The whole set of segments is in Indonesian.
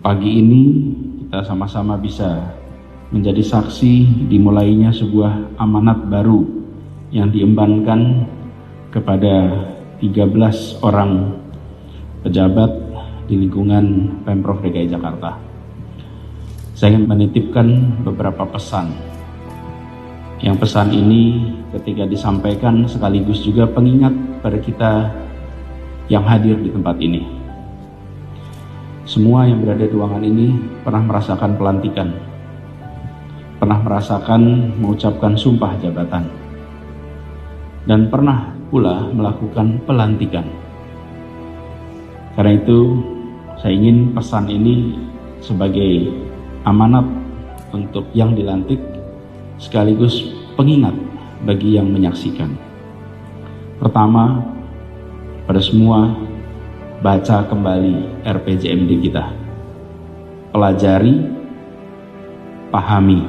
Pagi ini kita sama-sama bisa menjadi saksi dimulainya sebuah amanat baru yang diembankan kepada 13 orang pejabat di lingkungan Pemprov DKI Jakarta. Saya ingin menitipkan beberapa pesan. Yang pesan ini ketika disampaikan sekaligus juga pengingat pada kita yang hadir di tempat ini. Semua yang berada di ruangan ini pernah merasakan pelantikan, pernah merasakan mengucapkan sumpah jabatan, dan pernah pula melakukan pelantikan. Karena itu, saya ingin pesan ini sebagai amanat untuk yang dilantik, sekaligus pengingat bagi yang menyaksikan. Pertama, pada semua, baca kembali RPJMD kita. Pelajari, pahami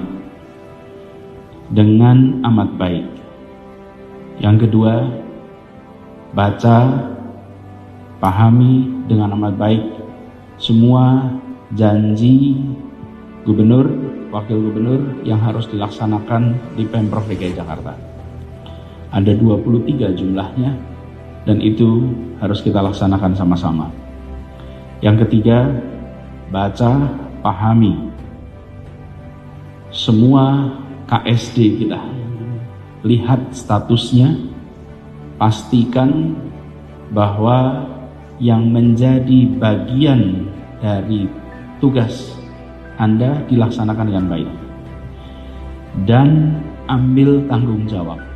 dengan amat baik. Yang kedua, baca, pahami dengan amat baik semua janji gubernur, wakil gubernur yang harus dilaksanakan di Pemprov DKI Jakarta. Ada 23 jumlahnya, dan itu harus kita laksanakan sama-sama. Yang ketiga, baca, pahami semua KSD kita. Lihat statusnya, pastikan bahwa yang menjadi bagian dari tugas Anda dilaksanakan dengan baik. Dan ambil tanggung jawab.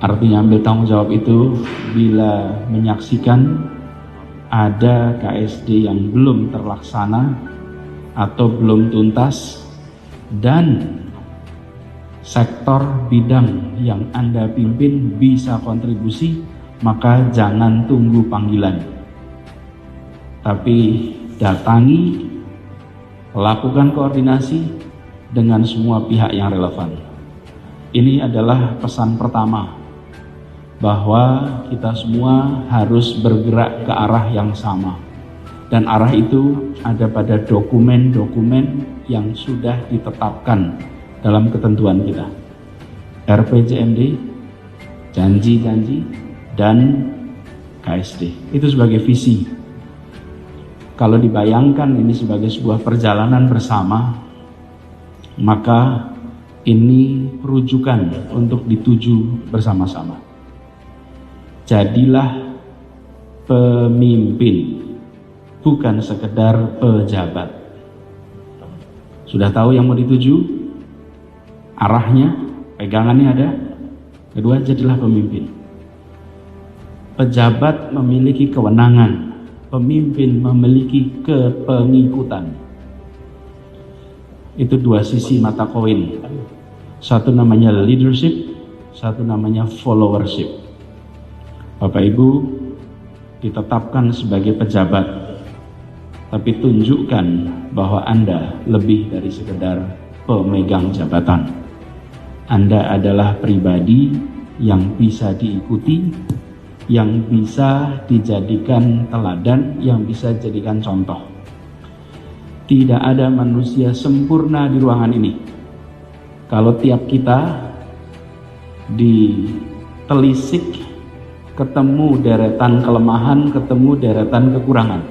Artinya ambil tanggung jawab itu bila menyaksikan ada KSD yang belum terlaksana atau belum tuntas dan sektor bidang yang Anda pimpin bisa kontribusi, maka jangan tunggu panggilan. Tapi datangi, lakukan koordinasi dengan semua pihak yang relevan. Ini adalah pesan pertama, bahwa kita semua harus bergerak ke arah yang sama. Dan arah itu ada pada dokumen-dokumen yang sudah ditetapkan dalam ketentuan kita. RPJMD, janji-janji, dan KSD. Itu sebagai visi. Kalau dibayangkan ini sebagai sebuah perjalanan bersama, maka ini rujukan untuk dituju bersama-sama. Jadilah pemimpin, bukan sekedar pejabat. Sudah tahu yang mau dituju? Arahnya, pegangannya ada. Kedua, jadilah pemimpin. Pejabat memiliki kewenangan, pemimpin memiliki kepengikutan. Itu dua sisi mata koin. Satu namanya leadership, satu namanya followership. Bapak Ibu ditetapkan sebagai pejabat, tapi tunjukkan bahwa Anda lebih dari sekedar pemegang jabatan. Anda adalah pribadi yang bisa diikuti, yang bisa dijadikan teladan, yang bisa dijadikan contoh. Tidak ada manusia sempurna di ruangan ini. Kalau tiap kita ditelisik, ketemu deretan kelemahan, ketemu deretan kekurangan.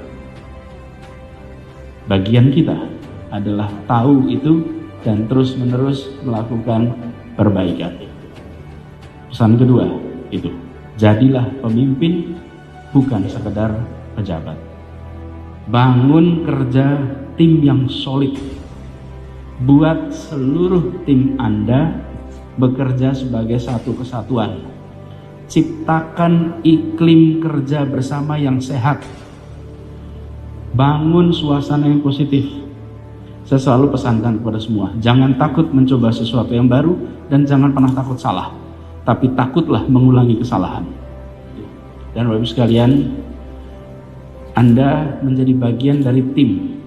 Bagian kita adalah tahu itu dan terus-menerus melakukan perbaikan. Pesan kedua itu, jadilah pemimpin, bukan sekedar pejabat. Bangun kerja tim yang solid. Buat seluruh tim Anda bekerja sebagai satu kesatuan. Ciptakan iklim kerja bersama yang sehat. Bangun suasana yang positif. Saya selalu pesankan kepada semua, jangan takut mencoba sesuatu yang baru dan jangan pernah takut salah. Tapi takutlah mengulangi kesalahan. Dan Bapak Ibu sekalian, Anda menjadi bagian dari tim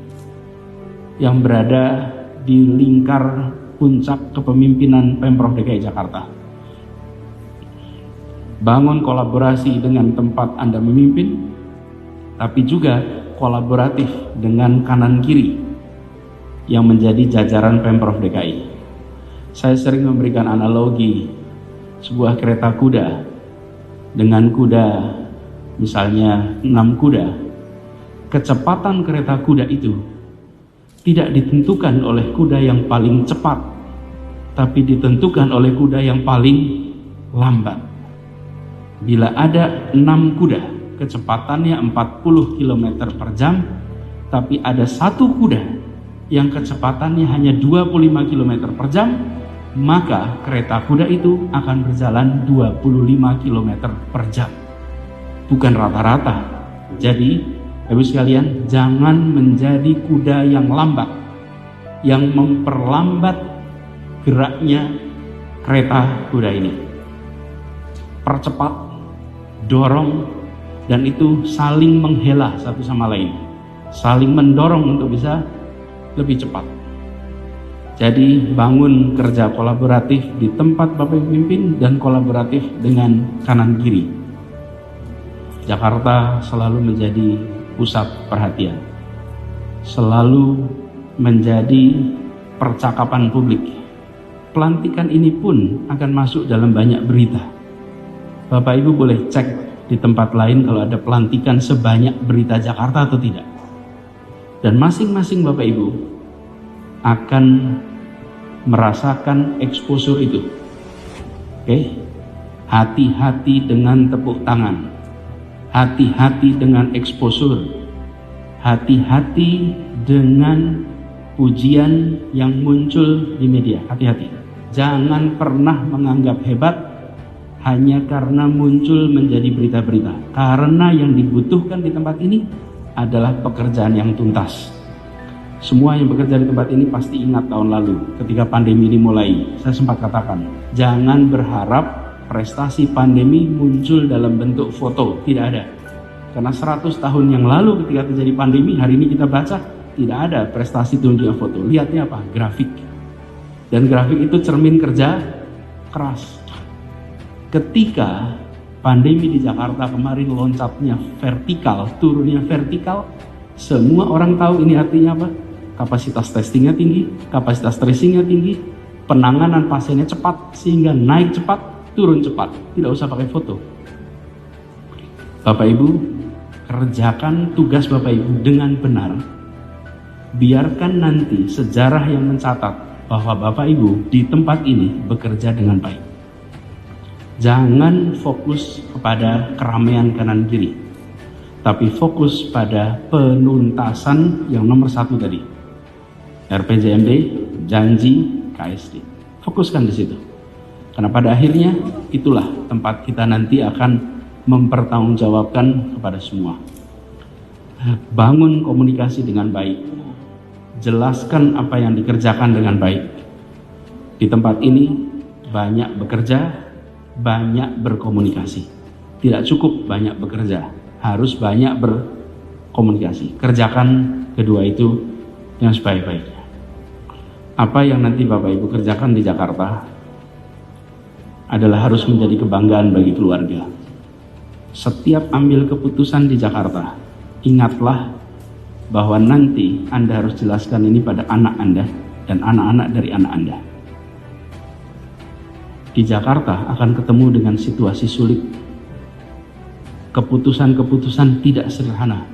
yang berada di lingkar puncak kepemimpinan Pemprov DKI Jakarta. Bangun kolaborasi dengan tempat Anda memimpin, tapi juga kolaboratif dengan kanan kiri yang menjadi jajaran Pemprov DKI. Saya sering memberikan analogi sebuah kereta kuda dengan kuda, misalnya 6 kuda. Kecepatan kereta kuda itu tidak ditentukan oleh kuda yang paling cepat, tapi ditentukan oleh kuda yang paling lambat. Bila ada 6 kuda, kecepatannya 40 km per jam, tapi ada satu kuda yang kecepatannya hanya 25 km per jam, maka kereta kuda itu akan berjalan 25 km per jam. Bukan rata-rata. Jadi, Ibu sekalian, jangan menjadi kuda yang lambat, yang memperlambat geraknya kereta kuda ini. Percepat, dorong, dan itu saling menghela satu sama lain, saling mendorong untuk bisa lebih cepat. Jadi bangun kerja kolaboratif di tempat Bapak Ibu pimpin dan kolaboratif dengan kanan kiri. Jakarta selalu menjadi pusat perhatian, selalu menjadi percakapan publik. Pelantikan ini pun akan masuk dalam banyak berita. Bapak Ibu boleh cek di tempat lain kalau ada pelantikan sebanyak berita Jakarta atau tidak. Dan masing-masing Bapak Ibu akan merasakan exposure itu. Oke? Hati-hati dengan tepuk tangan. Hati-hati dengan exposure. Hati-hati dengan pujian yang muncul di media. Hati-hati. Jangan pernah menganggap hebat hanya karena muncul menjadi berita-berita. Karena yang dibutuhkan di tempat ini adalah pekerjaan yang tuntas. Semua yang bekerja di tempat ini pasti ingat tahun lalu ketika pandemi ini mulai. Saya sempat katakan, jangan berharap prestasi pandemi muncul dalam bentuk foto. Tidak ada. Karena 100 tahun yang lalu ketika terjadi pandemi, hari ini kita baca tidak ada prestasi tunjukkan foto. Lihatnya apa? Grafik. Dan grafik itu cermin kerja keras. Ketika pandemi di Jakarta kemarin loncatnya vertikal, turunnya vertikal, semua orang tahu ini artinya apa? Kapasitas testingnya tinggi, kapasitas tracingnya tinggi, penanganan pasiennya cepat sehingga naik cepat, turun cepat, tidak usah pakai foto. Bapak Ibu, kerjakan tugas Bapak Ibu dengan benar. Biarkan nanti sejarah yang mencatat bahwa Bapak Ibu di tempat ini bekerja dengan baik. Jangan fokus kepada keramaian kanan kiri, tapi fokus pada penuntasan yang nomor 1 tadi. RPJMD, janji, KSD. Fokuskan di situ. Karena pada akhirnya itulah tempat kita nanti akan mempertanggungjawabkan kepada semua. Bangun komunikasi dengan baik. Jelaskan apa yang dikerjakan dengan baik. Di tempat ini banyak bekerja, banyak berkomunikasi. Tidak cukup banyak bekerja, harus banyak berkomunikasi. Kerjakan kedua itu yang sebaik-baiknya. Apa yang nanti Bapak Ibu kerjakan di Jakarta adalah harus menjadi kebanggaan bagi keluarga. Setiap ambil keputusan di Jakarta, ingatlah bahwa nanti Anda harus jelaskan ini pada anak Anda dan anak-anak dari anak Anda. Di Jakarta akan ketemu dengan situasi sulit. Keputusan-keputusan tidak sederhana.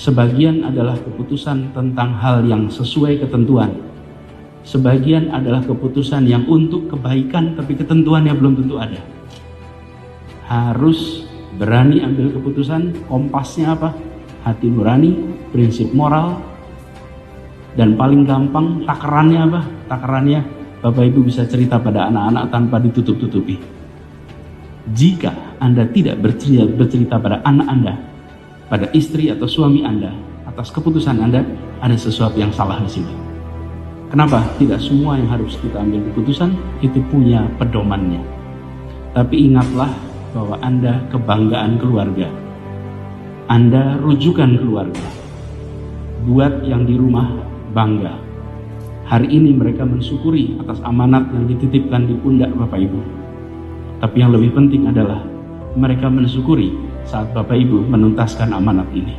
Sebagian adalah keputusan tentang hal yang sesuai ketentuan. Sebagian adalah keputusan yang untuk kebaikan tapi ketentuannya belum tentu ada. Harus berani ambil keputusan, kompasnya apa? Hati nurani, prinsip moral, dan paling gampang takarannya apa? Takarannya Bapak Ibu bisa cerita pada anak-anak tanpa ditutup-tutupi. Jika Anda tidak bercerita pada anak Anda, pada istri atau suami Anda, atas keputusan Anda, ada sesuatu yang salah di sini. Kenapa? Tidak semua yang harus kita ambil keputusan itu punya pedomannya. Tapi ingatlah bahwa Anda kebanggaan keluarga. Anda rujukan keluarga. Buat yang di rumah bangga. Hari ini mereka mensyukuri atas amanat yang dititipkan di pundak Bapak Ibu. Tapi yang lebih penting adalah mereka mensyukuri saat Bapak Ibu menuntaskan amanat ini.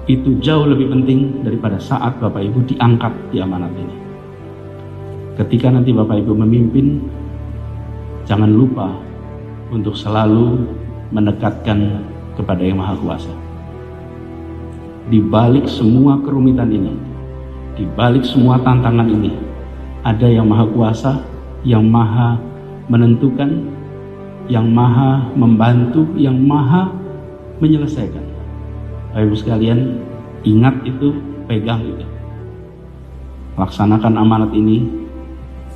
itu jauh lebih penting daripada saat Bapak Ibu diangkat di amanat ini. Ketika nanti Bapak Ibu memimpin, jangan lupa untuk selalu mendekatkan kepada Yang Maha Kuasa. Di balik semua kerumitan ini, di balik semua tantangan ini, ada Yang Maha Kuasa, yang Maha menentukan, yang Maha membantu, yang Maha menyelesaikan. Bapak Ibu sekalian, ingat itu, pegang itu. Laksanakan amanat ini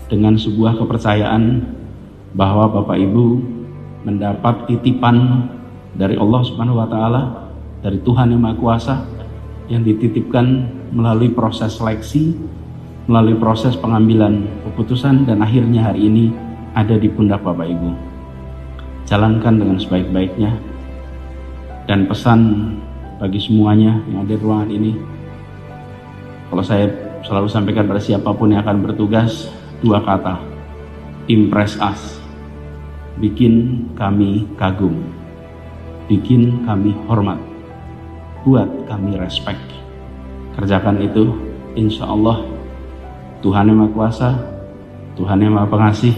dengan sebuah kepercayaan bahwa Bapak Ibu mendapat titipan dari Allah Subhanahu wa Ta'ala, dari Tuhan Yang Maha Kuasa, yang dititipkan melalui proses seleksi, melalui proses pengambilan keputusan, dan akhirnya hari ini ada di pundak Bapak Ibu. Jalankan dengan sebaik-baiknya. Dan pesan bagi semuanya yang ada di ruangan ini, kalau saya selalu sampaikan pada siapapun yang akan bertugas, 2 kata: impress us. Bikin kami kagum, bikin kami hormat, buat kami respect. Kerjakan itu, insya Allah Tuhan Yang Maha Kuasa, Tuhan Yang Maha Pengasih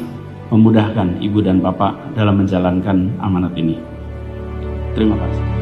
memudahkan Ibu dan Bapak dalam menjalankan amanat ini. Terima kasih.